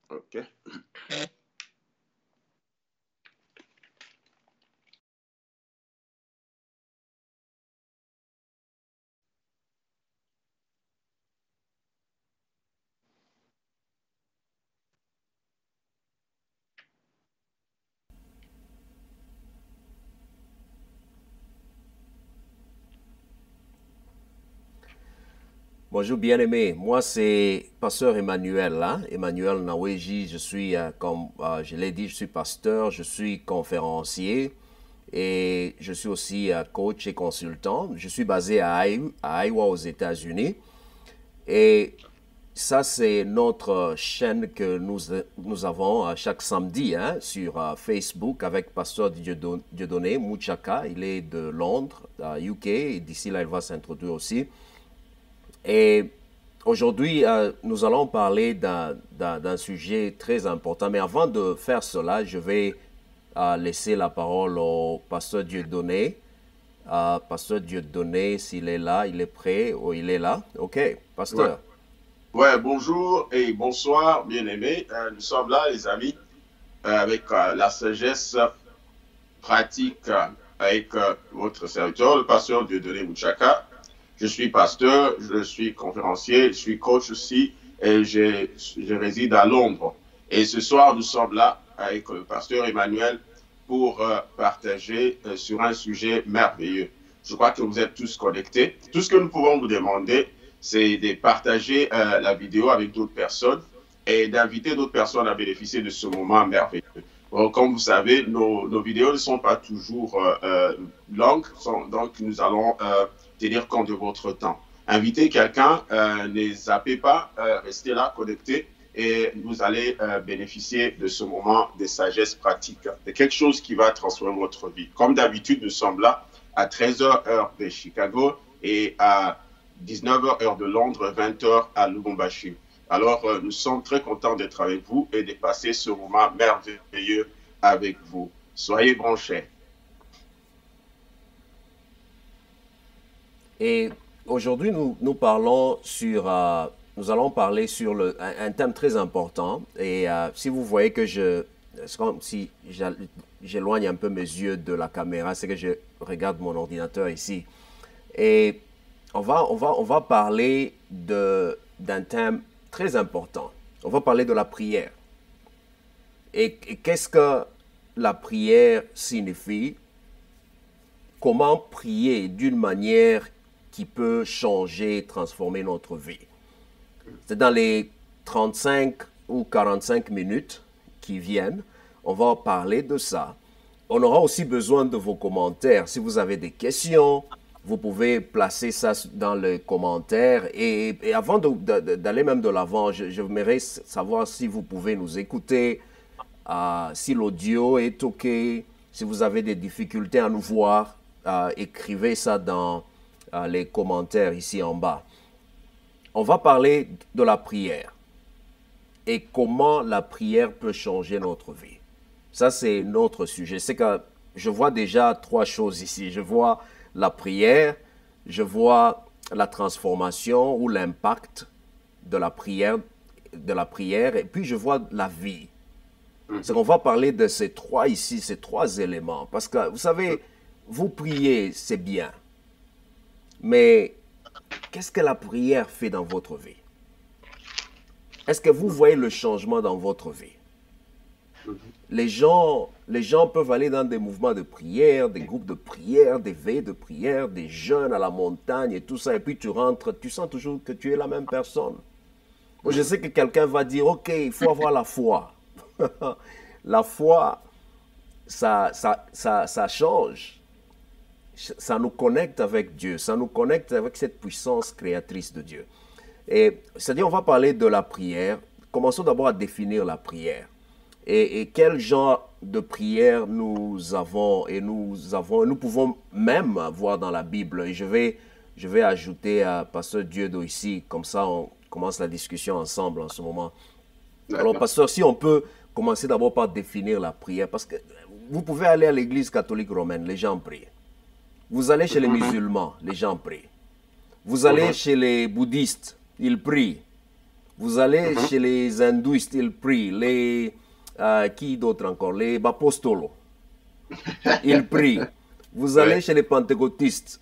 OK. Bonjour bien-aimé, moi c'est pasteur Emmanuel, hein? Emmanuel Naweji, je suis, comme je l'ai dit, je suis pasteur, je suis conférencier et je suis aussi coach et consultant. Je suis basé à Iowa aux États-Unis et ça c'est notre chaîne que nous avons chaque samedi hein, sur Facebook avec pasteur Dieudonné Mouchaka, il est de Londres, UK, et d'ici là il va s'introduire aussi. Et aujourd'hui, nous allons parler d'un sujet très important. Mais avant de faire cela, je vais laisser la parole au pasteur Dieudonné. Pasteur Dieudonné, s'il est là, il est prêt ou il est là. OK, Ouais. pasteur. Ouais, bonjour et bonsoir, bien-aimés. Nous sommes là, les amis, avec la sagesse pratique avec votre serviteur, le pasteur Dieudonné Mouchaka. Je suis pasteur, je suis conférencier, je suis coach aussi et je réside à Londres. Et ce soir, nous sommes là avec le pasteur Emmanuel pour partager sur un sujet merveilleux. Je crois que vous êtes tous connectés. Tout ce que nous pouvons vous demander, c'est de partager la vidéo avec d'autres personnes et d'inviter d'autres personnes à bénéficier de ce moment merveilleux. Bon, comme vous savez, nos vidéos ne sont pas toujours longues, donc nous allons tenir compte de votre temps. Invitez quelqu'un, ne zappez pas, restez là, connectés, et vous allez bénéficier de ce moment de sagesse pratique, de quelque chose qui va transformer votre vie. Comme d'habitude, nous sommes là à 13h heure de Chicago et à 19h heure de Londres, 20h à Lubumbashi. Alors, nous sommes très contents d'être avec vous et de passer ce moment merveilleux avec vous. Soyez branchés. Et aujourd'hui, nous parlons sur, nous allons parler sur un thème très important. Et si vous voyez que c'est comme si j'éloigne un peu mes yeux de la caméra, c'est que je regarde mon ordinateur ici. Et on va parler d'un thème très important. On va parler de la prière. Et qu'est-ce que la prière signifie? Comment prier d'une manière qui peut changer, transformer notre vie. C'est dans les 35 ou 45 minutes qui viennent, on va parler de ça. On aura aussi besoin de vos commentaires. Si vous avez des questions, vous pouvez placer ça dans les commentaires. Et avant d'aller même de l'avant, j'aimerais savoir si vous pouvez nous écouter, si l'audio est OK, si vous avez des difficultés à nous voir, écrivez ça dans les commentaires ici en bas. On va parler de la prière et comment la prière peut changer notre vie. Ça, c'est notre sujet. C'est que je vois déjà trois choses ici. Je vois la prière, je vois la transformation ou l'impact de la prière, et puis je vois la vie. C'est qu'on va parler de ces trois ici, ces trois éléments. Parce que, vous savez, vous priez, c'est bien. Mais qu'est-ce que la prière fait dans votre vie? Est-ce que vous voyez le changement dans votre vie? Les gens peuvent aller dans des mouvements de prière, des groupes de prière, des veilles de prière, des jeûnes à la montagne et tout ça. Et puis tu rentres, tu sens toujours que tu es la même personne. Moi, je sais que quelqu'un va dire, OK, il faut avoir la foi. La foi, ça change. Ça nous connecte avec Dieu. Ça nous connecte avec cette puissance créatrice de Dieu. Et c'est-à-dire, on va parler de la prière. Commençons d'abord à définir la prière. Et quel genre de prière nous avons et nous pouvons même voir dans la Bible. Et je vais ajouter à Pasteur Dieudo ici, comme ça on commence la discussion ensemble en ce moment. Alors, Pasteur, si on peut commencer d'abord par définir la prière, parce que vous pouvez aller à l'église catholique romaine, les gens prient. Vous allez chez les musulmans, les gens prient. Vous allez chez les bouddhistes, ils prient. Vous allez chez les hindouistes, ils prient. Les, qui d'autre encore? Les apostolos, ils prient. Vous allez Ouais. chez les pentecôtistes,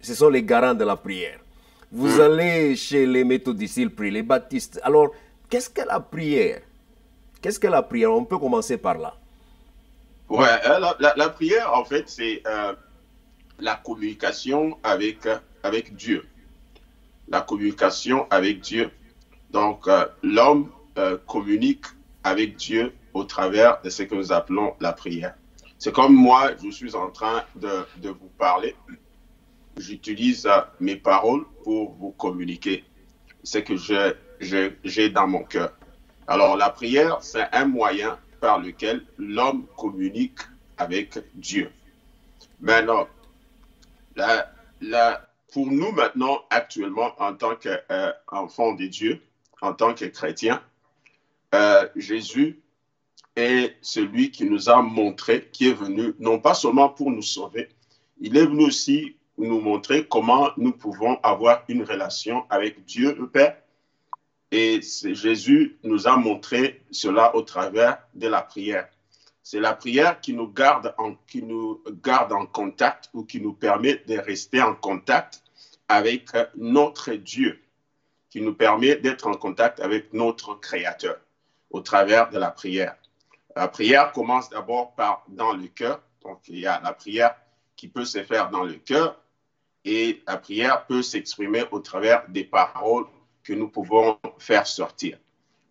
ce sont les garants de la prière. Vous allez chez les méthodistes, ils prient. Les baptistes. Alors, qu'est-ce que la prière? Qu'est-ce que la prière? On peut commencer par là. Ouais, la prière, en fait, c'est la communication avec Dieu. La communication avec Dieu. Donc, l'homme communique avec Dieu au travers de ce que nous appelons la prière. C'est comme moi, je suis en train de vous parler. J'utilise mes paroles pour vous communiquer ce que j'ai dans mon cœur. Alors, la prière, c'est un moyen par lequel l'homme communique avec Dieu. Maintenant, pour nous maintenant, actuellement, en tant qu'enfants de Dieu, en tant que chrétiens, Jésus est celui qui nous a montré, qui est venu, non pas seulement pour nous sauver, il est venu aussi nous montrer comment nous pouvons avoir une relation avec Dieu le Père. Et Jésus nous a montré cela au travers de la prière. C'est la prière qui nous garde en contact ou qui nous permet de rester en contact avec notre Dieu, qui nous permet d'être en contact avec notre Créateur au travers de la prière. La prière commence d'abord dans le cœur. Donc, il y a la prière qui peut se faire dans le cœur et la prière peut s'exprimer au travers des paroles que nous pouvons faire sortir.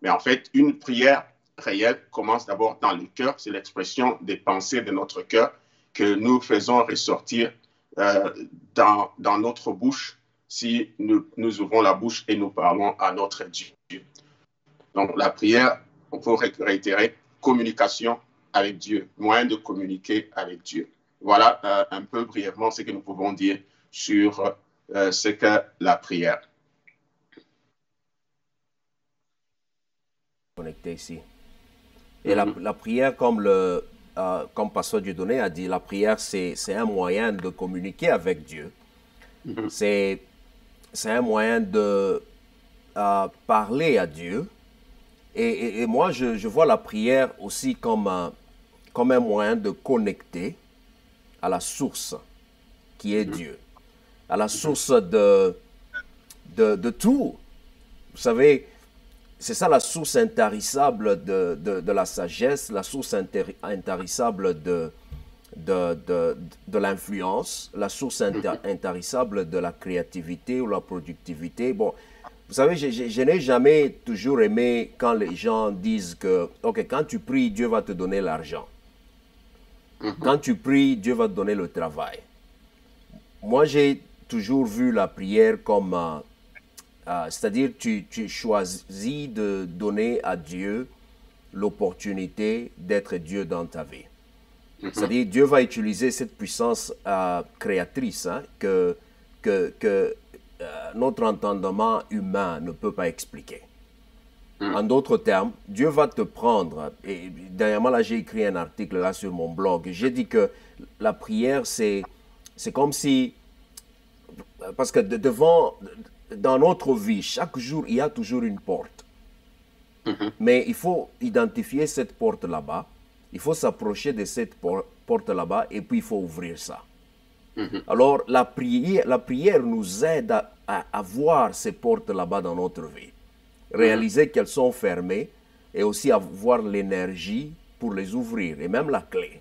Mais en fait, une prière réelle commence d'abord dans le cœur. C'est l'expression des pensées de notre cœur que nous faisons ressortir dans notre bouche si nous ouvrons la bouche et nous parlons à notre Dieu. Donc, la prière, on peut réitérer, communication avec Dieu, moyen de communiquer avec Dieu. Voilà un peu brièvement ce que nous pouvons dire sur ce qu'est la prière. Connecté ici. Et la prière, comme Pasteur Dieudonné a dit, la prière, c'est un moyen de communiquer avec Dieu. C'est un moyen de parler à Dieu. Et moi, je vois la prière aussi comme un moyen de connecter à la source qui est Dieu, à la source de tout. Vous savez, c'est ça la source intarissable de la sagesse, la source intarissable de l'influence, la source intarissable de la créativité ou la productivité. Bon, vous savez, je n'ai jamais toujours aimé quand les gens disent que, OK, quand tu pries, Dieu va te donner l'argent. Quand tu pries, Dieu va te donner le travail. Moi, j'ai toujours vu la prière comme... c'est-à-dire, tu choisis de donner à Dieu l'opportunité d'être Dieu dans ta vie. C'est-à-dire, Dieu va utiliser cette puissance créatrice que notre entendement humain ne peut pas expliquer. En d'autres termes, Dieu va te prendre. Et dernièrement, là, j'ai écrit un article là sur mon blog. J'ai dit que la prière, c'est comme si... Parce que dans notre vie, chaque jour, il y a toujours une porte. Mais il faut identifier cette porte là-bas. Il faut s'approcher de cette porte là-bas et puis il faut ouvrir ça. Alors, la prière nous aide à voir ces portes là-bas dans notre vie. Réaliser qu'elles sont fermées et aussi avoir l'énergie pour les ouvrir et même la clé.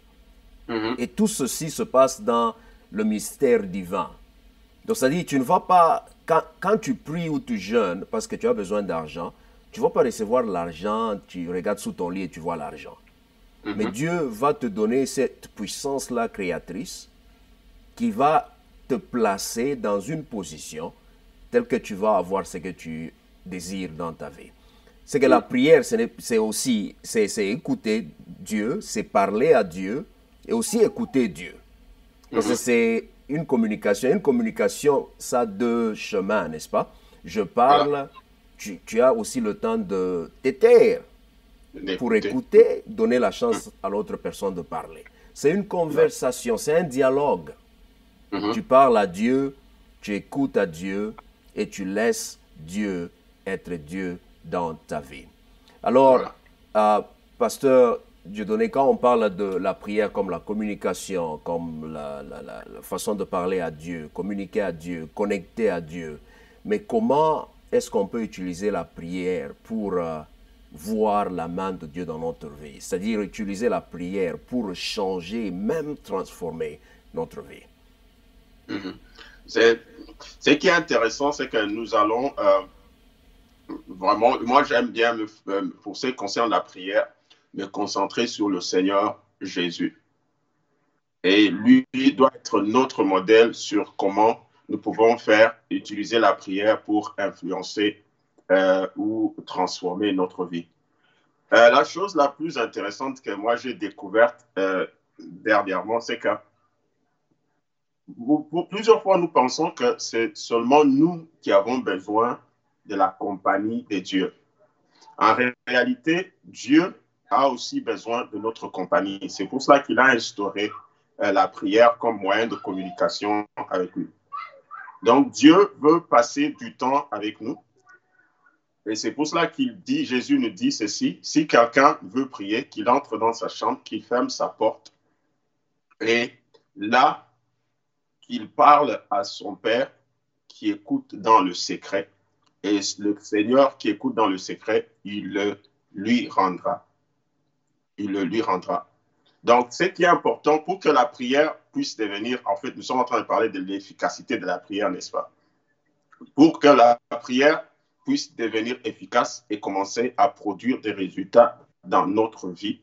Et tout ceci se passe dans le mystère divin. Donc, c'est-à-dire, tu ne vas pas, quand tu pries ou tu jeûnes parce que tu as besoin d'argent, tu ne vas pas recevoir l'argent, tu regardes sous ton lit et tu vois l'argent. Mais Dieu va te donner cette puissance-là créatrice qui va te placer dans une position telle que tu vas avoir ce que tu désires dans ta vie. C'est que la prière, c'est aussi écouter Dieu, c'est parler à Dieu et aussi écouter Dieu. Parce que c'est une communication. Une communication, ça a deux chemins, n'est-ce pas? Je parle, tu as aussi le temps de t'éteindre pour écouter, donner la chance à l'autre personne de parler. C'est une conversation, c'est un dialogue. Tu parles à Dieu, tu écoutes à Dieu et tu laisses Dieu être Dieu dans ta vie. Alors, Voilà. Pasteur Dieudonné, quand on parle de la prière comme la communication, comme la façon de parler à Dieu, communiquer à Dieu, connecter à Dieu, mais comment est-ce qu'on peut utiliser la prière pour voir la main de Dieu dans notre vie? C'est-à-dire utiliser la prière pour changer, même transformer notre vie. Mhm. C'est, Ce qui est intéressant, c'est que nous allons vraiment, moi j'aime bien, pour ce qui concerne la prière, me concentrer sur le Seigneur Jésus. Et lui doit être notre modèle sur comment nous pouvons faire, utiliser la prière pour influencer ou transformer notre vie. La chose la plus intéressante que moi j'ai découverte dernièrement, c'est que pour plusieurs fois nous pensons que c'est seulement nous qui avons besoin de la compagnie de Dieu. En réalité, Dieu a aussi besoin de notre compagnie. C'est pour cela qu'il a instauré la prière comme moyen de communication avec lui. Donc, Dieu veut passer du temps avec nous. Et c'est pour cela qu'il dit, Jésus nous dit ceci, si quelqu'un veut prier, qu'il entre dans sa chambre, qu'il ferme sa porte, et là, qu'il parle à son Père qui écoute dans le secret. Et le Seigneur qui écoute dans le secret, il le lui rendra. Il le lui rendra. Donc, ce qui est important pour que la prière puisse devenir, en fait, nous sommes en train de parler de l'efficacité de la prière, n'est-ce pas? Pour que la prière puisse devenir efficace et commencer à produire des résultats dans notre vie,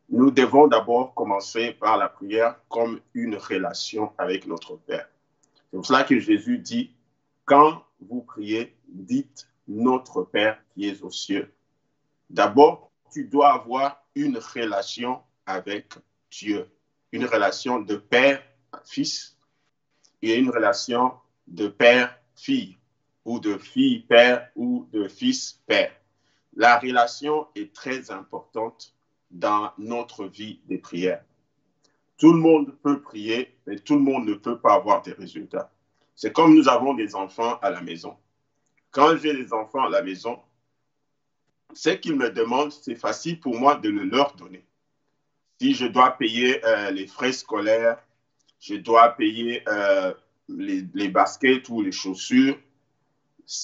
nous devons d'abord commencer par la prière comme une relation avec notre Père. C'est pour cela que Jésus dit, quand vous priez, dites notre Père qui est aux cieux. D'abord, tu dois avoir une relation avec Dieu, une relation de père-fils et une relation de père-fille ou de fille-père ou de fils-père. La relation est très importante dans notre vie de prière. Tout le monde peut prier, mais tout le monde ne peut pas avoir des résultats. C'est comme nous avons des enfants à la maison. Quand j'ai des enfants à la maison, ce qu'ils me demandent, c'est facile pour moi de le leur donner. Si je dois payer les frais scolaires, je dois payer les baskets ou les chaussures,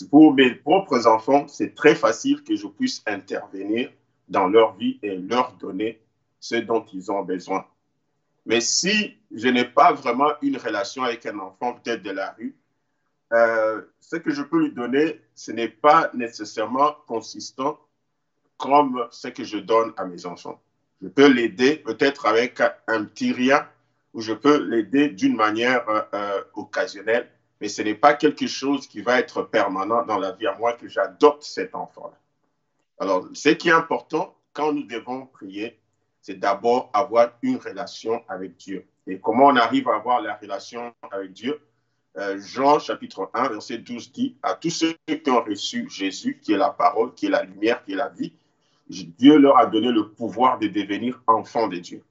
pour mes propres enfants, c'est très facile que je puisse intervenir dans leur vie et leur donner ce dont ils ont besoin. Mais si je n'ai pas vraiment une relation avec un enfant, peut-être de la rue, ce que je peux lui donner, ce n'est pas nécessairement consistant comme ce que je donne à mes enfants. Je peux l'aider peut-être avec un petit rien, ou je peux l'aider d'une manière occasionnelle, mais ce n'est pas quelque chose qui va être permanent dans la vie, à moi que j'adopte cet enfant-là. Alors, ce qui est important quand nous devons prier, c'est d'abord avoir une relation avec Dieu. Et comment on arrive à avoir la relation avec Dieu? Jean chapitre 1, verset 12 dit, à tous ceux qui ont reçu Jésus, qui est la parole, qui est la lumière, qui est la vie, Dieu leur a donné le pouvoir de devenir enfants de Dieu.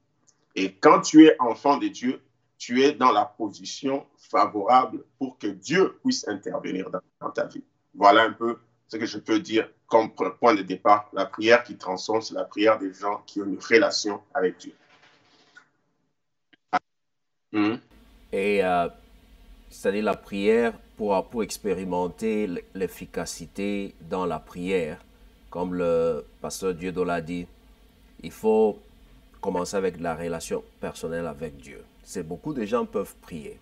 Et quand tu es enfant de Dieu, tu es dans la position favorable pour que Dieu puisse intervenir dans ta vie. Voilà un peu ce que je peux dire comme point de départ. La prière qui transforme, c'est la prière des gens qui ont une relation avec Dieu. Et c'est-à-dire la prière pour expérimenter l'efficacité dans la prière, comme le pasteur Dieudonné l'a dit, il faut commencer avec la relation personnelle avec Dieu. C'est beaucoup de gens peuvent prier,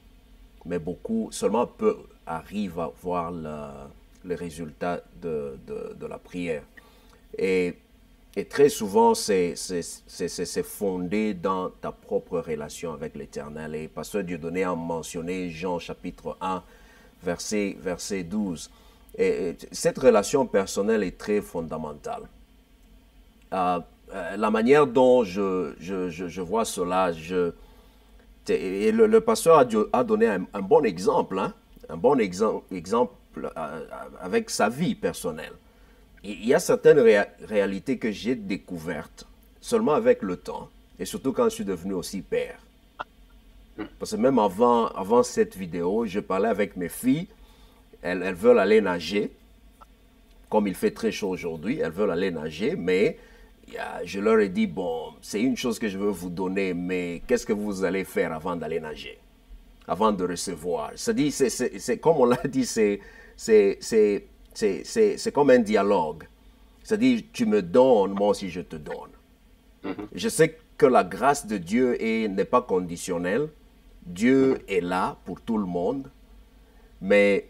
mais beaucoup, seulement peu arrivent à voir le résultat de la prière. Et très souvent, c'est fondé dans ta propre relation avec l'Éternel. Et pasteur Dieudonné a mentionné Jean chapitre 1, verset 12. Et cette relation personnelle est très fondamentale. La manière dont je vois cela, et le pasteur a donné un bon exemple, hein, un bon exemple avec sa vie personnelle. Il y a certaines réalités que j'ai découvertes seulement avec le temps, et surtout quand je suis devenu aussi père. Parce que même avant cette vidéo, je parlais avec mes filles, elles veulent aller nager, comme il fait très chaud aujourd'hui, elles veulent aller nager, mais je leur ai dit, bon, c'est une chose que je veux vous donner, mais qu'est-ce que vous allez faire avant d'aller nager, avant de recevoir? C'est-à-dire, comme on l'a dit, c'est comme un dialogue. C'est-à-dire, tu me donnes, moi aussi je te donne. Je sais que la grâce de Dieu n'est pas conditionnelle. Dieu est là pour tout le monde, mais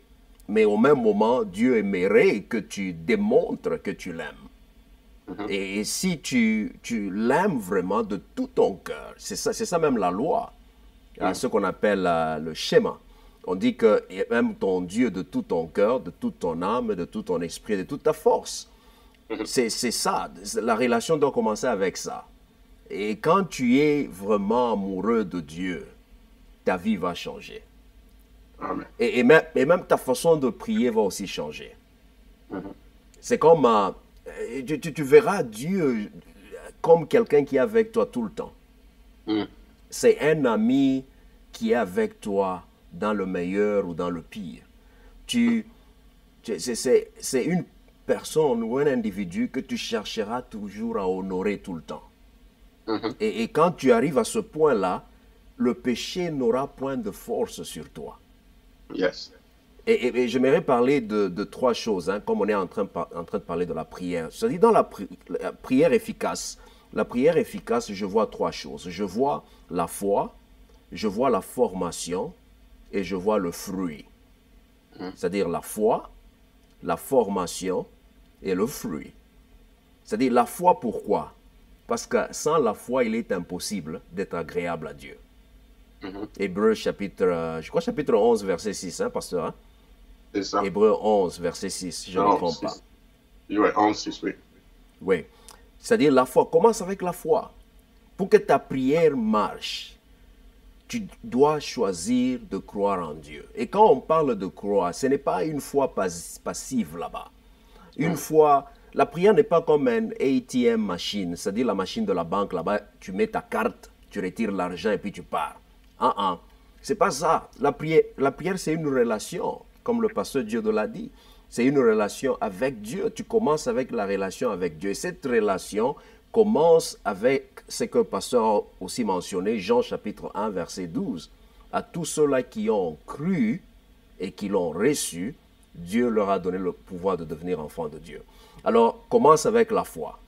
au même moment, Dieu aimerait que tu démontres que tu l'aimes. Et si tu l'aimes vraiment de tout ton cœur, c'est ça même la loi, ce qu'on appelle le schéma. On dit que aime ton Dieu de tout ton cœur, de toute ton âme, de tout ton esprit, de toute ta force. C'est ça, la relation doit commencer avec ça. Et quand tu es vraiment amoureux de Dieu, ta vie va changer. Amen. Et même ta façon de prier va aussi changer. C'est comme, tu verras Dieu comme quelqu'un qui est avec toi tout le temps. C'est un ami qui est avec toi dans le meilleur ou dans le pire. C'est une personne ou un individu que tu chercheras toujours à honorer tout le temps. Et quand tu arrives à ce point-là, le péché n'aura point de force sur toi. Yes. Et j'aimerais parler de trois choses, hein, comme on est en train de parler de la prière. C'est-à-dire, dans la prière efficace, je vois trois choses. Je vois la foi, je vois la formation et je vois le fruit. C'est-à-dire la foi, la formation et le fruit. C'est-à-dire la foi, pourquoi? Parce que sans la foi, il est impossible d'être agréable à Dieu. Hébreu chapitre, je crois chapitre 11, verset 6, hein, pasteur, hein? C'est ça. Hébreu 11, verset 6, je ne me trompe pas. Oui, 11, 6, oui. Oui. C'est-à-dire la foi, commence avec la foi. Pour que ta prière marche, tu dois choisir de croire en Dieu. Et quand on parle de croire, ce n'est pas une foi passive là-bas. Une foi, la prière n'est pas comme un ATM machine, c'est-à-dire la machine de la banque là-bas, tu mets ta carte, tu retires l'argent et puis tu pars. C'est pas ça. La prière c'est une relation, comme le pasteur Dieu l'a dit. C'est une relation avec Dieu. Tu commences avec la relation avec Dieu. Et cette relation commence avec ce que le pasteur a aussi mentionné, Jean chapitre 1, verset 12. À tous ceux-là qui ont cru et qui l'ont reçu, Dieu leur a donné le pouvoir de devenir enfants de Dieu. Alors, commence avec la foi.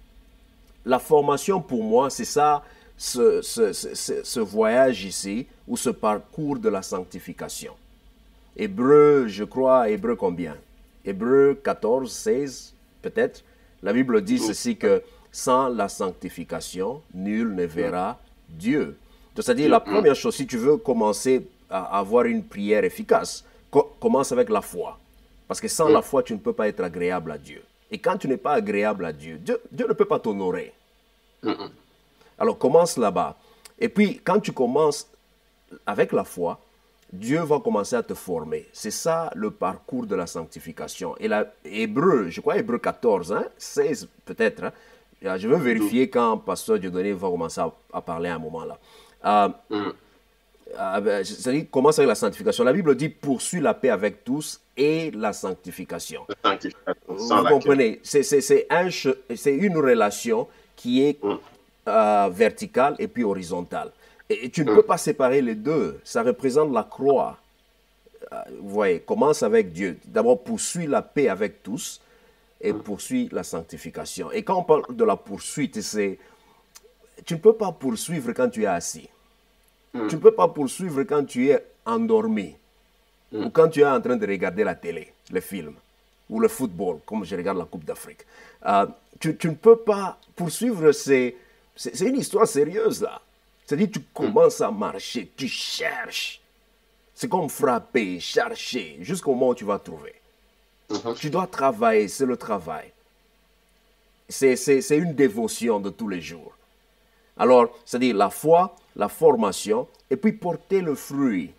La formation, pour moi, c'est ça, ce voyage ici, ou ce parcours de la sanctification. Hébreu, je crois, Hébreu combien? Hébreu 14, 16, peut-être. La Bible dit ceci que sans la sanctification, nul ne verra Dieu. C'est-à-dire, la première chose, si tu veux commencer à avoir une prière efficace, commence avec la foi. Parce que sans la foi, tu ne peux pas être agréable à Dieu. Et quand tu n'es pas agréable à Dieu, Dieu ne peut pas t'honorer. Alors commence là-bas. Et puis, quand tu commences avec la foi, Dieu va commencer à te former. C'est ça le parcours de la sanctification. Et là, Hébreu, je crois Hébreu 14, hein, 16 peut-être. Hein, je veux vérifier quand Pasteur Dieudonné va commencer à parler à un moment là. C'est-à-dire, commence avec la sanctification. La Bible dit poursuis la paix avec tous et la sanctification. Vous comprenez? C'est une relation qui est verticale et puis horizontale. Et tu ne peux pas séparer les deux. Ça représente la croix. Vous voyez, commence avec Dieu. D'abord, poursuis la paix avec tous et poursuis la sanctification. Et quand on parle de la poursuite, tu ne peux pas poursuivre quand tu es assis. Tu ne peux pas poursuivre quand tu es endormi ou quand tu es en train de regarder la télé, le film ou le football, comme je regarde la Coupe d'Afrique. Tu ne peux pas poursuivre, c'est une histoire sérieuse là. C'est-à-dire tu commences à marcher, tu cherches. C'est comme frapper, chercher, jusqu'au moment où tu vas trouver. Tu dois travailler, c'est le travail. C'est une dévotion de tous les jours. Alors, c'est-à-dire la foi, la formation, et puis porter le fruit.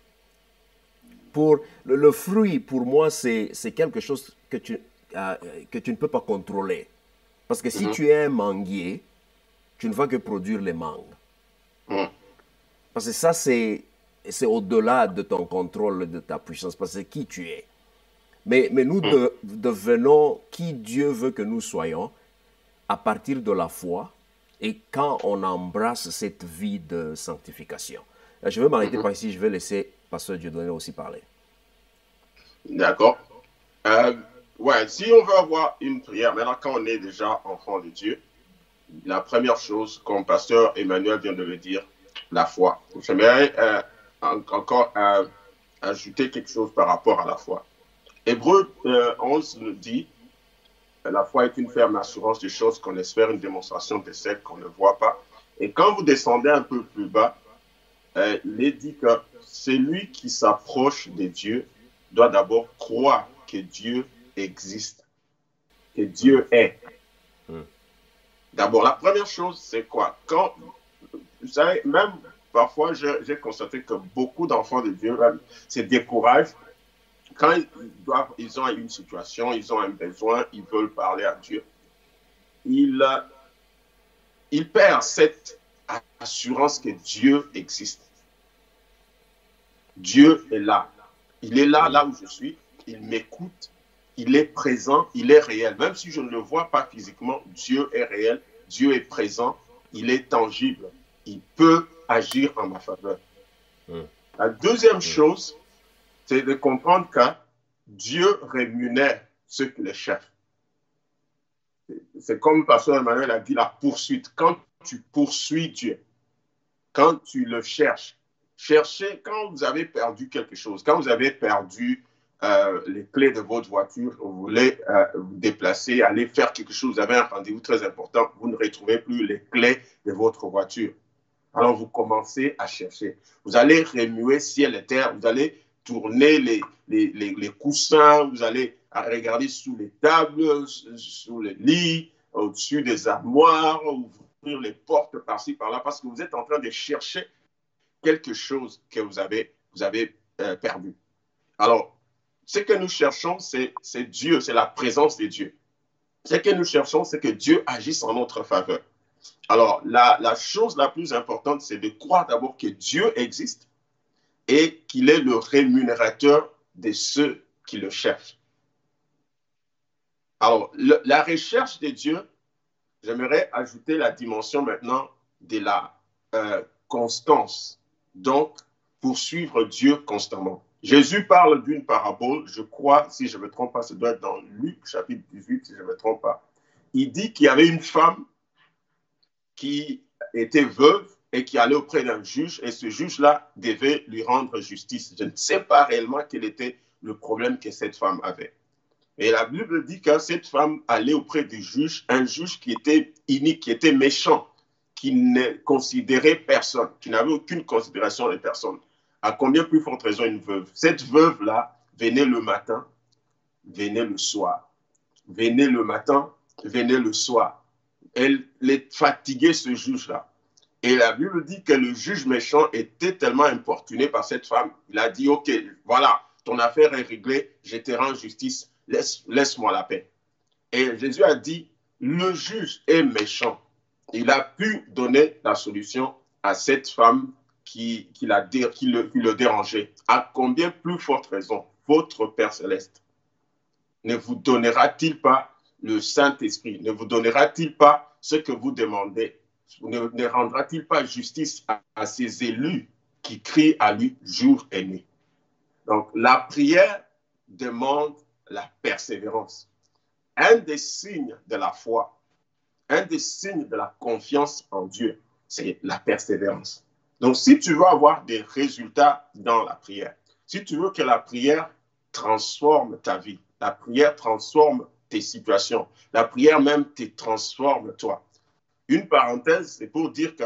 Le fruit, pour moi, c'est quelque chose que tu ne peux pas contrôler. Parce que si tu es un manguier, tu ne vas que produire les mangues. Parce que ça, c'est au-delà de ton contrôle, de ta puissance, parce que c'est qui tu es. Mais nous devenons qui Dieu veut que nous soyons à partir de la foi et quand on embrasse cette vie de sanctification. Je vais m'arrêter par ici, je vais laisser Pasteur Dieudonné aussi parler. D'accord. Ouais, si on veut avoir une prière, maintenant quand on est déjà enfant de Dieu, la première chose, comme Pasteur Emmanuel vient de le dire, la foi. J'aimerais encore ajouter quelque chose par rapport à la foi. Hébreu 11 nous dit, la foi est une ferme assurance des choses qu'on espère, une démonstration de celles qu'on ne voit pas. Et quand vous descendez un peu plus bas, il est dit que celui qui s'approche de Dieu doit d'abord croire que Dieu existe, que Dieu est. D'abord, la première chose, c'est quoi? Quand, vous savez, même parfois, j'ai constaté que beaucoup d'enfants de Dieu se découragent quand ils ont une situation, ils ont un besoin, ils veulent parler à Dieu. Ils perdent cette assurance que Dieu existe. Dieu est là. Il est là, là où je suis. Il m'écoute. Il est présent. Il est réel. Même si je ne le vois pas physiquement, Dieu est réel. Dieu est présent. Il est tangible. Il peut agir en ma faveur. La deuxième chose, c'est de comprendre que Dieu rémunère ceux qui le cherchent. C'est comme le pasteur Emmanuel a dit, la poursuite. Quand tu poursuis Dieu, quand tu le cherches, cherchez quand vous avez perdu quelque chose, quand vous avez perdu les clés de votre voiture, vous voulez vous déplacer, aller faire quelque chose, vous avez un rendez-vous très important, vous ne retrouvez plus les clés de votre voiture. Alors vous commencez à chercher. Vous allez remuer ciel et terre, vous allez tourner les coussins, vous allez regarder sous les tables, sous les lits, au-dessus des armoires, ouvrir les portes par-ci, par-là, parce que vous êtes en train de chercher quelque chose que vous avez perdu. Alors, ce que nous cherchons, c'est Dieu, c'est la présence de Dieu. Ce que nous cherchons, c'est que Dieu agisse en notre faveur. Alors, la chose la plus importante, c'est de croire d'abord que Dieu existe et qu'il est le rémunérateur de ceux qui le cherchent. Alors, la recherche de Dieu, j'aimerais ajouter la dimension maintenant de la constance. Donc, poursuivre Dieu constamment. Jésus parle d'une parabole, je crois, si je ne me trompe pas, ça doit être dans Luc chapitre 18, si je ne me trompe pas. Il dit qu'il y avait une femme qui était veuve et qui allait auprès d'un juge, et ce juge-là devait lui rendre justice. Je ne sais pas réellement quel était le problème que cette femme avait. Et la Bible dit que cette femme allait auprès du juge, un juge qui était inique, qui était méchant, qui ne considérait personne, qui n'avait aucune considération des personnes. À combien plus forte raison une veuve? Cette veuve-là venait le matin, venait le soir. Venait le matin, venait le soir. Elle fatiguait ce juge-là. Et la Bible dit que le juge méchant était tellement importuné par cette femme. Il a dit, OK, voilà, ton affaire est réglée, je te rends justice, laisse-moi la paix. Et Jésus a dit, le juge est méchant. Il a pu donner la solution à cette femme qui le dérangeait. À combien plus forte raison votre Père Céleste ne vous donnera-t-il pas le Saint-Esprit? Ne vous donnera-t-il pas ce que vous demandez? Ne rendra-t-il pas justice à ses élus qui crient à lui jour et nuit? Donc, la prière demande la persévérance. Un des signes de la foi, un des signes de la confiance en Dieu, c'est la persévérance. Donc, si tu veux avoir des résultats dans la prière, si tu veux que la prière transforme ta vie, la prière transforme tes situations, la prière même te transforme toi. Une parenthèse, c'est pour dire que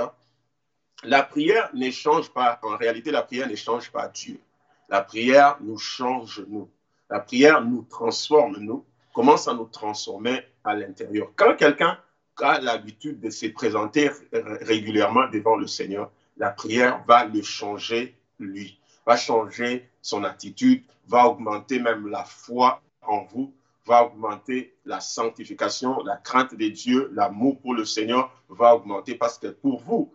la prière ne change pas, en réalité, la prière ne change pas Dieu. La prière nous change, nous. La prière nous transforme, nous, commence à nous transformer à l'intérieur. Quand quelqu'un a l'habitude de se présenter régulièrement devant le Seigneur, la prière va le changer, lui, va changer son attitude, va augmenter même la foi en vous, va augmenter la sanctification, la crainte de Dieu, l'amour pour le Seigneur va augmenter parce que pour vous,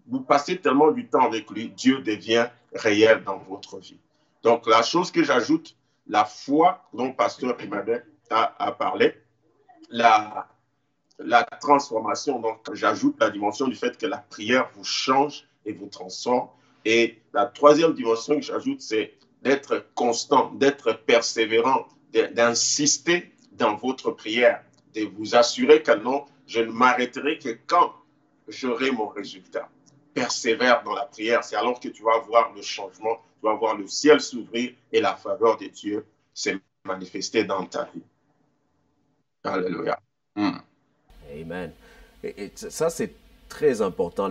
vous passez tellement du temps avec lui, Dieu devient réel dans votre vie. Donc, la chose que j'ajoute, la foi dont Pasteur Emmanuel a parlé, la, la transformation. Donc, j'ajoute la dimension du fait que la prière vous change et vous transforme. Et la troisième dimension que j'ajoute, c'est d'être constant, d'être persévérant, d'insister dans votre prière, de vous assurer que non, je ne m'arrêterai que quand j'aurai mon résultat. Persévère dans la prière, c'est alors que tu vas voir le changement, tu vas voir le ciel s'ouvrir et la faveur de Dieu se manifester dans ta vie. Alléluia. Amen. Et ça, c'est très important.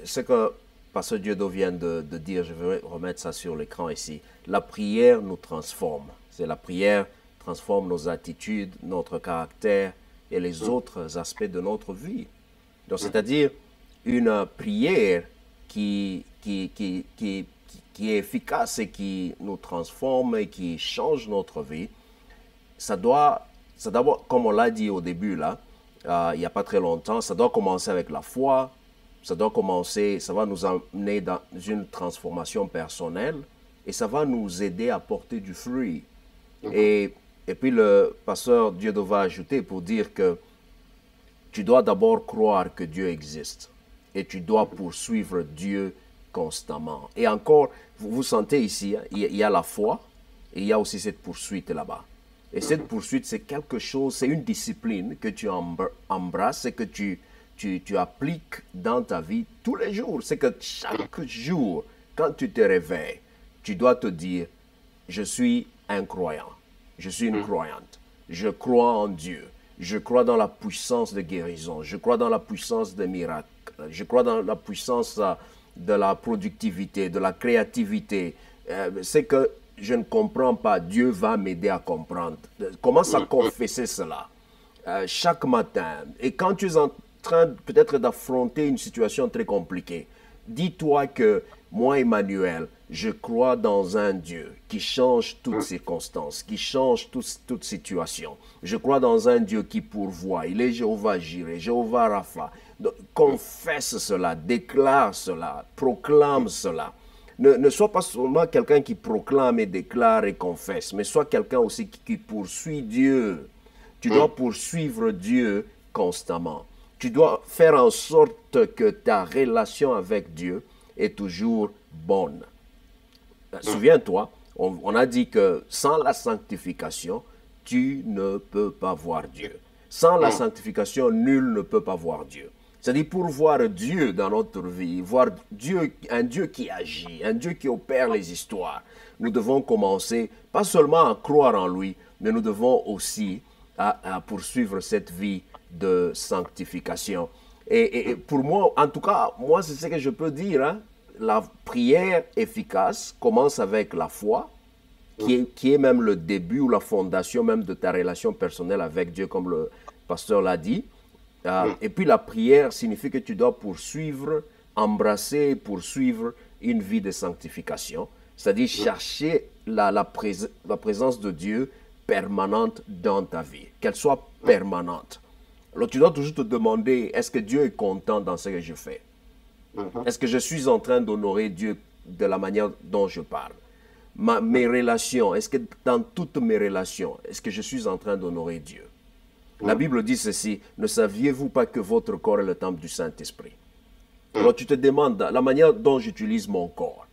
Ce que Pasteur Dieudo vient de dire, je vais remettre ça sur l'écran ici. La prière nous transforme. C'est la prière transforme nos attitudes, notre caractère et les autres aspects de notre vie. Donc, c'est-à-dire une prière qui est efficace et qui nous transforme et qui change notre vie, ça doit comme on l'a dit au début là, il n'y a pas très longtemps, ça doit commencer avec la foi, ça va nous amener dans une transformation personnelle et ça va nous aider à porter du fruit. Et puis le pasteur Dieudo va ajouter pour dire que tu dois d'abord croire que Dieu existe et tu dois poursuivre Dieu constamment. Et encore, vous sentez ici, hein, il y a la foi et il y a aussi cette poursuite là-bas. Et cette poursuite, c'est quelque chose, c'est une discipline que tu embrasses et que tu appliques dans ta vie tous les jours. C'est que chaque jour, quand tu te réveilles, tu dois te dire, je suis un croyant, je suis une croyante, je crois en Dieu, je crois dans la puissance de guérison, je crois dans la puissance des miracles, je crois dans la puissance de la productivité, de la créativité. C'est que je ne comprends pas, Dieu va m'aider à comprendre. Commence à confesser cela chaque matin. Et quand tu es en train peut-être d'affronter une situation très compliquée, dis-toi que moi, Emmanuel, je crois dans un Dieu qui change toutes circonstances, qui change toute situation. Je crois dans un Dieu qui pourvoit. Il est Jéhovah Jireh, Jéhovah Rapha. Donc, confesse cela, déclare cela, proclame cela. Ne sois pas seulement quelqu'un qui proclame et déclare et confesse, mais sois quelqu'un aussi qui poursuit Dieu. Tu dois poursuivre Dieu constamment. Tu dois faire en sorte que ta relation avec Dieu est toujours bonne. Souviens-toi, on a dit que sans la sanctification, tu ne peux pas voir Dieu. Sans la sanctification, nul ne peut pas voir Dieu. C'est-à-dire pour voir Dieu dans notre vie, voir Dieu, un Dieu qui agit, un Dieu qui opère les histoires, nous devons commencer pas seulement à croire en lui, mais nous devons aussi à poursuivre cette vie de sanctification. Et pour moi, en tout cas, moi c'est ce que je peux dire, hein, la prière efficace commence avec la foi, qui est même le début ou la fondation même de ta relation personnelle avec Dieu, comme le pasteur l'a dit. Et puis la prière signifie que tu dois poursuivre, embrasser, poursuivre une vie de sanctification, c'est-à-dire chercher la présence de Dieu permanente dans ta vie, qu'elle soit permanente. Alors tu dois toujours te demander, est-ce que Dieu est content dans ce que je fais? Est-ce que je suis en train d'honorer Dieu de la manière dont je parle? Mes relations, est-ce que dans toutes mes relations, est-ce que je suis en train d'honorer Dieu? La Bible dit ceci, ne saviez-vous pas que votre corps est le temple du Saint-Esprit? Alors tu te demandes la manière dont j'utilise mon corps.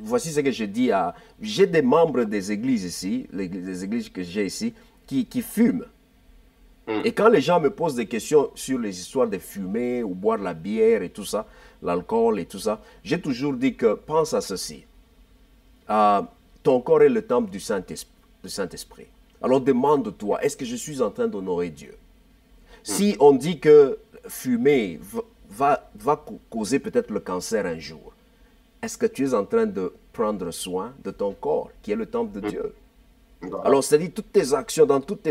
Voici ce que je dis à... J'ai des membres des églises ici, les églises que j'ai ici, qui fument. Et quand les gens me posent des questions sur les histoires de fumer ou boire la bière et tout ça, l'alcool et tout ça, j'ai toujours dit que pense à ceci. Ton corps est le temple du Saint-Esprit. Alors demande-toi, est-ce que je suis en train d'honorer Dieu? Si on dit que fumer va causer peut-être le cancer un jour, est-ce que tu es en train de prendre soin de ton corps, qui est le temple de Dieu? Alors, c'est-à-dire toutes tes actions, dans toutes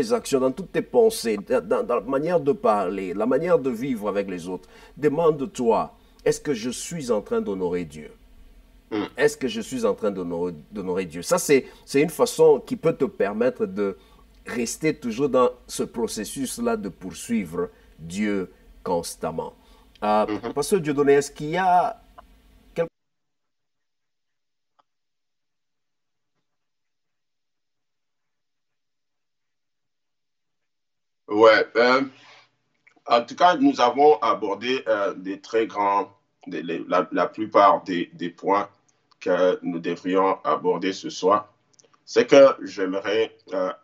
tes pensées, dans la manière de parler, la manière de vivre avec les autres, demande-toi, est-ce que je suis en train d'honorer Dieu? Est-ce que je suis en train d'honorer Dieu? Ça, c'est une façon qui peut te permettre de rester toujours dans ce processus-là de poursuivre Dieu constamment. Pasteur Dieudonné, est-ce qu'il y a Ouais, en tout cas, nous avons abordé des très grands, la plupart des points que nous devrions aborder ce soir. C'est que j'aimerais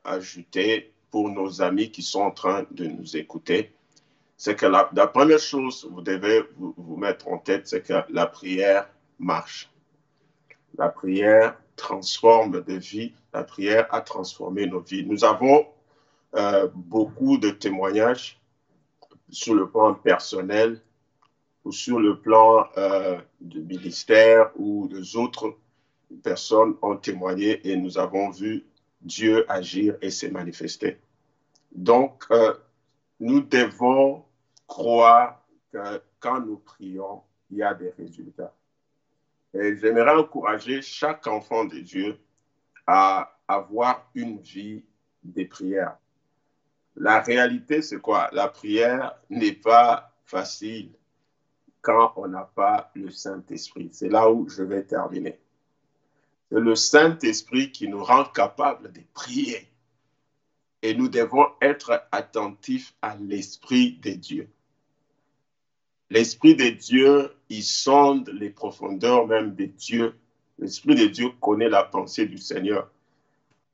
ajouter pour nos amis qui sont en train de nous écouter, c'est que la première chose que vous devez vous mettre en tête, c'est que la prière marche. La prière transforme des vies. La prière a transformé nos vies. Nous avons beaucoup de témoignages sur le plan personnel ou sur le plan du ministère ou des autres personnes ont témoigné et nous avons vu Dieu agir et se manifester. Donc, nous devons croire que quand nous prions, il y a des résultats. Et j'aimerais encourager chaque enfant de Dieu à avoir une vie de prière. La réalité, c'est quoi? La prière n'est pas facile quand on n'a pas le Saint-Esprit. C'est là où je vais terminer. C'est le Saint-Esprit qui nous rend capables de prier. Et nous devons être attentifs à l'Esprit de Dieu. L'Esprit de Dieu, il sonde les profondeurs même de Dieu. L'Esprit de Dieu connaît la pensée du Seigneur.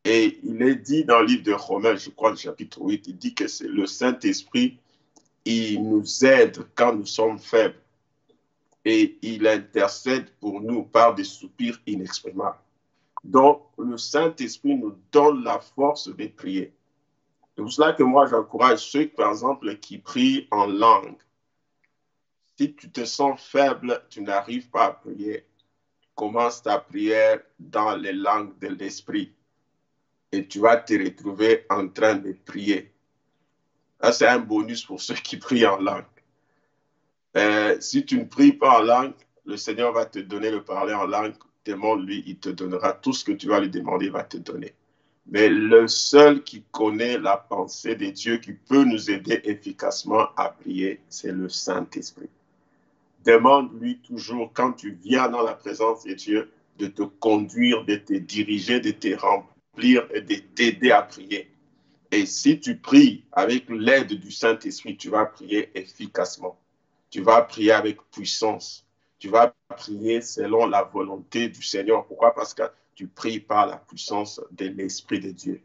Et il est dit dans le livre de Romains, je crois, le chapitre 8, il dit que c'est le Saint-Esprit, il nous aide quand nous sommes faibles. Et il intercède pour nous par des soupirs inexprimables. Donc, le Saint-Esprit nous donne la force de prier. C'est pour cela que moi, j'encourage ceux, par exemple, qui prient en langue. Si tu te sens faible, tu n'arrives pas à prier, commence ta prière dans les langues de l'esprit et tu vas te retrouver en train de prier. Ça, c'est un bonus pour ceux qui prient en langue. Si tu ne pries pas en langue, le Seigneur va te donner le parler en langue. Demande-lui, il te donnera tout ce que tu vas lui demander, il va te donner. Mais le seul qui connaît la pensée de Dieu, qui peut nous aider efficacement à prier, c'est le Saint-Esprit. Demande-lui toujours, quand tu viens dans la présence de Dieu, de te conduire, de te diriger, de te remplir et de t'aider à prier. Et si tu pries avec l'aide du Saint-Esprit, tu vas prier efficacement. Tu vas prier avec puissance. Tu vas prier selon la volonté du Seigneur. Pourquoi? Parce que tu pries par la puissance de l'Esprit de Dieu.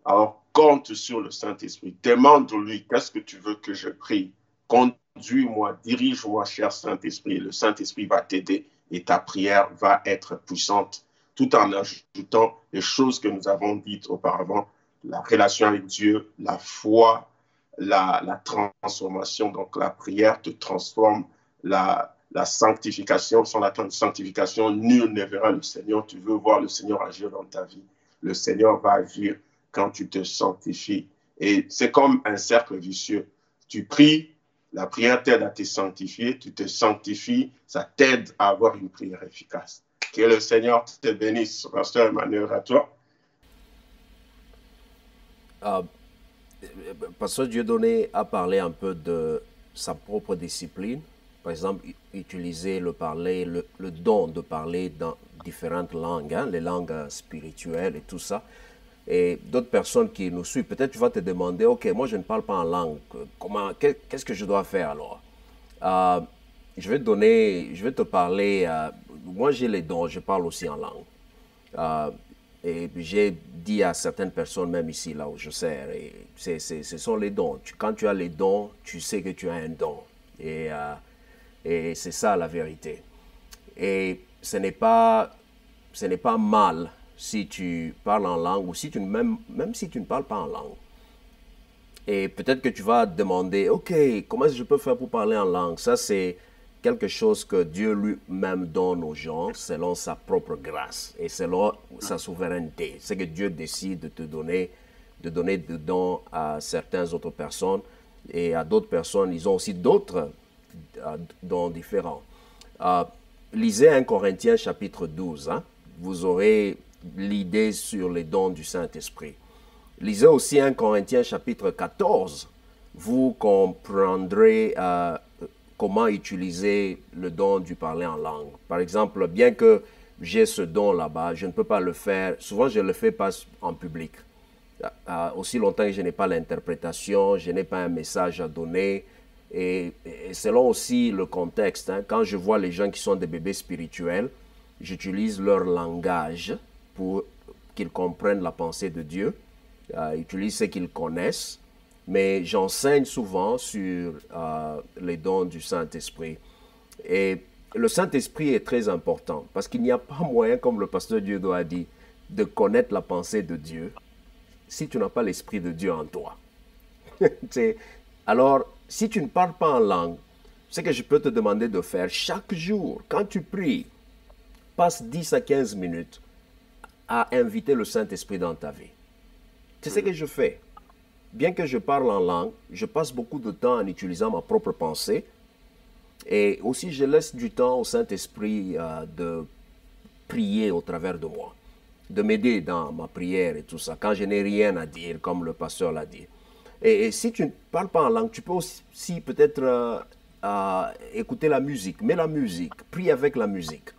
Alors, compte sur le Saint-Esprit. Demande-lui, qu'est-ce que tu veux que je prie? Conduis-moi, dirige-moi, cher Saint-Esprit. Le Saint-Esprit va t'aider et ta prière va être puissante, tout en ajoutant les choses que nous avons dites auparavant, la relation avec Dieu, la foi, la transformation. Donc, la prière te transforme, la sanctification. Sans la sanctification, nul ne verra le Seigneur. Tu veux voir le Seigneur agir dans ta vie. Le Seigneur va agir quand tu te sanctifies. Et c'est comme un cercle vicieux. Tu pries, la prière t'aide à te sanctifier, tu te sanctifies, ça t'aide à avoir une prière efficace. Que le Seigneur te bénisse, Pasteur Emmanuel, à toi. Euh, Pasteur Dieudonné a parlé un peu de sa propre discipline. Par exemple, utiliser le don de parler dans différentes langues, hein, les langues spirituelles et tout ça. Et d'autres personnes qui nous suivent, peut-être tu vas te demander, ok, moi je ne parle pas en langue, qu'est-ce que je dois faire alors? Euh, je vais te parler, moi j'ai les dons, je parle aussi en langue. Euh, et j'ai dit à certaines personnes, même ici, là où je sers, ce sont les dons. Quand tu as les dons, tu sais que tu as un don. Et c'est ça la vérité. Et ce n'est pas mal si tu parles en langue ou si même si tu ne parles pas en langue. Et peut-être que tu vas te demander, OK, comment je peux faire pour parler en langue? Ça, c'est quelque chose que Dieu lui-même donne aux gens selon sa propre grâce et selon sa souveraineté. C'est que Dieu décide de te donner, de donner des dons à certaines autres personnes et à d'autres personnes, ils ont aussi d'autres dons différents. Lisez 1 Corinthiens chapitre 12, hein? Vous aurez l'idée sur les dons du Saint-Esprit. Lisez aussi 1 Corinthiens chapitre 14. Vous comprendrez comment utiliser le don du parler en langue. Par exemple, bien que j'ai ce don là-bas, je ne peux pas le faire. Souvent, je ne le fais pas en public. aussi longtemps que je n'ai pas l'interprétation, je n'ai pas un message à donner. Et selon aussi le contexte, hein, quand je vois les gens qui sont des bébés spirituels, j'utilise leur langage pour qu'ils comprennent la pensée de Dieu, utilise ce qu'ils connaissent, mais j'enseigne souvent sur les dons du Saint-Esprit. Et le Saint-Esprit est très important parce qu'il n'y a pas moyen, comme le pasteur Dieudonné a dit, de connaître la pensée de Dieu si tu n'as pas l'Esprit de Dieu en toi. Alors, si tu ne parles pas en langue, ce que je peux te demander de faire chaque jour, quand tu pries, passe 10 à 15 minutes à inviter le Saint-Esprit dans ta vie. C'est ce que je fais. Bien que je parle en langue, je passe beaucoup de temps en utilisant ma propre pensée. Et aussi, je laisse du temps au Saint-Esprit de prier au travers de moi, de m'aider dans ma prière et tout ça, quand je n'ai rien à dire, comme le pasteur l'a dit. Et si tu ne parles pas en langue, tu peux aussi peut-être écouter la musique. Mais la musique, prie avec la musique.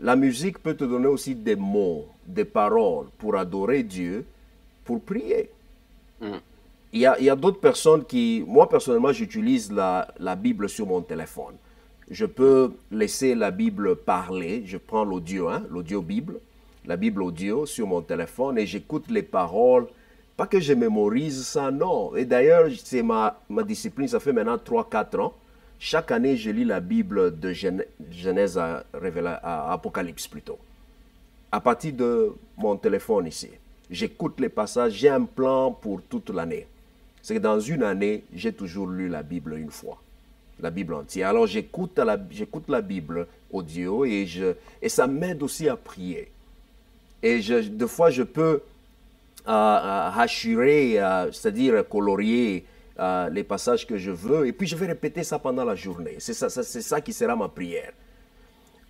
La musique peut te donner aussi des mots, des paroles pour adorer Dieu, pour prier. Il y a d'autres personnes qui... Moi, personnellement, j'utilise la Bible sur mon téléphone. Je peux laisser la Bible parler. Je prends l'audio, hein, l'audio Bible, la Bible audio sur mon téléphone et j'écoute les paroles. Pas que je mémorise ça, non. Et d'ailleurs, c'est ma discipline, ça fait maintenant 3-4 ans. Chaque année, je lis la Bible de Genèse à Apocalypse plutôt. À partir de mon téléphone ici. J'écoute les passages, j'ai un plan pour toute l'année. C'est que dans une année, j'ai toujours lu la Bible une fois. La Bible entière. Alors j'écoute la Bible audio et ça m'aide aussi à prier. Et des fois, je peux hachurer, c'est-à-dire colorier les passages que je veux. Et puis, je vais répéter ça pendant la journée. C'est ça qui sera ma prière.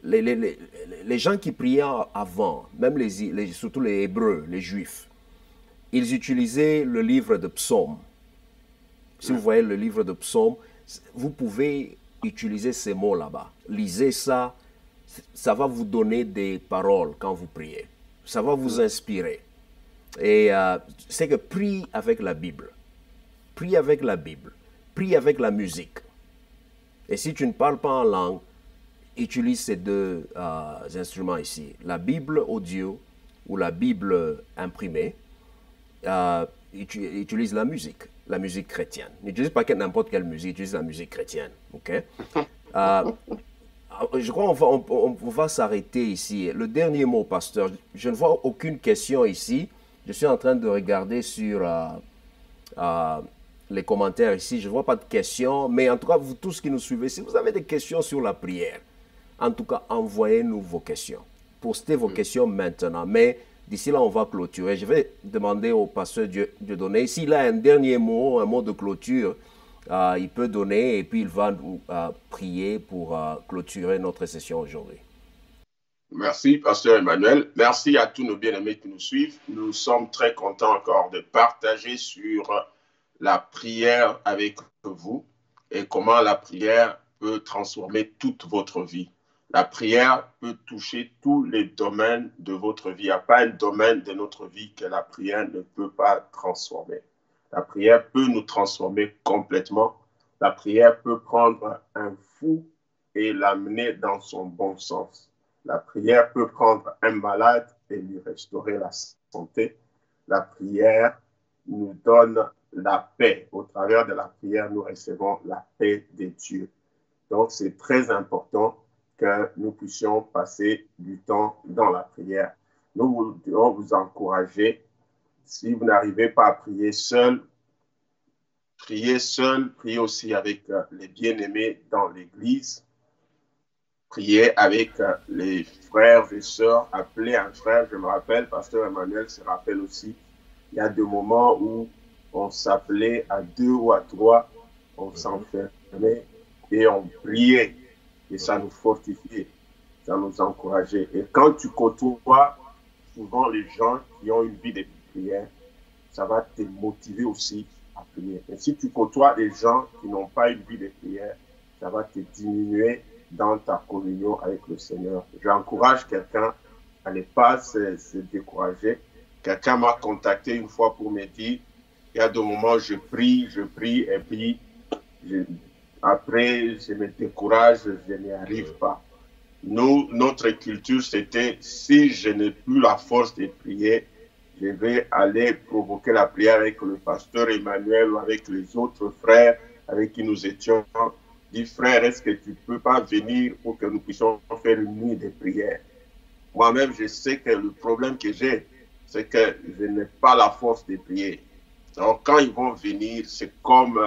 Les gens qui priaient avant, même surtout les Hébreux, les Juifs, ils utilisaient le livre de psaumes. Si vous voyez le livre de psaumes, vous pouvez utiliser ces mots là-bas. Lisez ça, ça va vous donner des paroles quand vous priez. Ça va vous inspirer. Et c'est que prie avec la Bible. Prie avec la Bible. Prie avec la musique. Et si tu ne parles pas en langue, utilise ces deux instruments ici. La Bible audio ou la Bible imprimée. Utilise la musique chrétienne. N'utilise pas n'importe quelle musique, utilise la musique chrétienne. Okay? Je crois qu'on va s'arrêter ici. Le dernier mot, pasteur. Je ne vois aucune question ici. Je suis en train de regarder sur les commentaires ici. Je ne vois pas de questions. Mais en tout cas, vous tous qui nous suivez, si vous avez des questions sur la prière, en tout cas, envoyez-nous vos questions. Postez vos questions maintenant. Mais d'ici là, on va clôturer. Je vais demander au pasteur Dieudonné s'il a un dernier mot, un mot de clôture. Il peut donner et puis il va nous prier pour clôturer notre session aujourd'hui. Merci, pasteur Emmanuel. Merci à tous nos bien-aimés qui nous suivent. Nous sommes très contents encore de partager sur la prière avec vous et comment la prière peut transformer toute votre vie. La prière peut toucher tous les domaines de votre vie. Il n'y a pas un domaine de notre vie que la prière ne peut pas transformer. La prière peut nous transformer complètement. La prière peut prendre un fou et l'amener dans son bon sens. La prière peut prendre un malade et lui restaurer la santé. La prière nous donne la paix. Au travers de la prière, nous recevons la paix de Dieu. Donc, c'est très important que nous puissions passer du temps dans la prière. Nous voudrions vous encourager. Si vous n'arrivez pas à prier seul, priez aussi avec les bien-aimés dans l'Église. Priez avec les frères et sœurs. Appelez un frère, je me rappelle, pasteur Emmanuel se rappelle aussi. Il y a des moments où on s'appelait à 2 ou à 3, on s'enfermait et on priait. Et ça nous fortifiait, ça nous encourageait. Et quand tu côtoies souvent les gens qui ont une vie de prière, ça va te motiver aussi à prier. Et si tu côtoies les gens qui n'ont pas une vie de prière, ça va te diminuer dans ta communion avec le Seigneur. J'encourage quelqu'un à ne pas se décourager. Quelqu'un m'a contacté une fois pour me dire, il y a des moments, je prie, et puis je, après, je me décourage, je n'y arrive pas. Nous, notre culture, c'était, si je n'ai plus la force de prier, je vais aller provoquer la prière avec le pasteur Emmanuel ou avec les autres frères avec qui nous étions. Dis, frère, est-ce que tu ne peux pas venir pour que nous puissions faire une nuit de prière? Moi-même, je sais que le problème que j'ai, c'est que je n'ai pas la force de prier. Donc, quand ils vont venir, c'est comme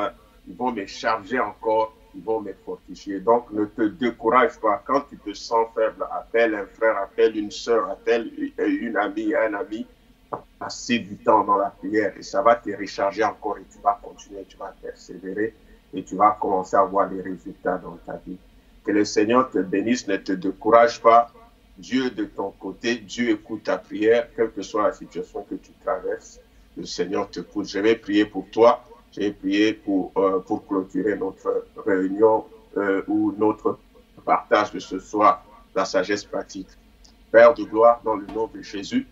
ils vont me charger encore, ils vont me fortifier. Donc, ne te décourage pas. Quand tu te sens faible, appelle un frère, appelle une soeur, appelle une amie, un ami. Passer du temps dans la prière et ça va te recharger encore et tu vas continuer, tu vas persévérer et tu vas commencer à voir les résultats dans ta vie. Que le Seigneur te bénisse, ne te décourage pas. Dieu de ton côté, Dieu écoute ta prière, quelle que soit la situation que tu traverses. Le Seigneur t'écoute. Je vais prier pour toi. Je vais prier pour clôturer notre réunion ou notre partage de ce soir, la sagesse pratique. Père de gloire, dans le nom de Jésus,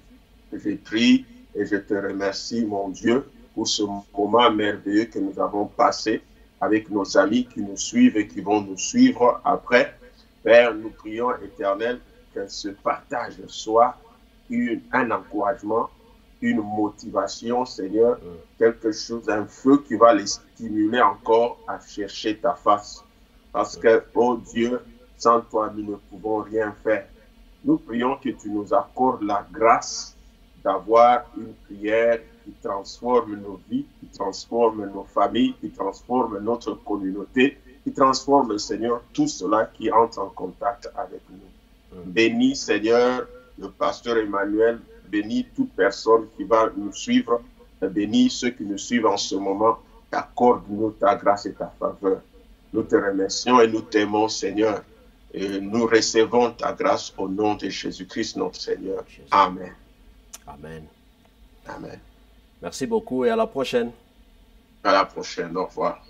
je prie et je te remercie, mon Dieu, pour ce moment merveilleux que nous avons passé avec nos amis qui nous suivent et qui vont nous suivre après. Père, nous prions, Éternel, que ce partage soit un encouragement, une motivation, Seigneur, quelque chose, un feu qui va les stimuler encore à chercher ta face. Parce que, oh Dieu, sans toi, nous ne pouvons rien faire. Nous prions que tu nous accordes la grâce d'avoir une prière qui transforme nos vies, qui transforme nos familles, qui transforme notre communauté, qui transforme, Seigneur, tout cela qui entre en contact avec nous. Bénis, Seigneur, le pasteur Emmanuel, bénis toute personne qui va nous suivre, bénis ceux qui nous suivent en ce moment, accorde-nous ta grâce et ta faveur. Nous te remercions et nous t'aimons, Seigneur, et nous recevons ta grâce au nom de Jésus-Christ, notre Seigneur. Amen. Amen. Amen. Merci beaucoup et à la prochaine. À la prochaine. Au revoir.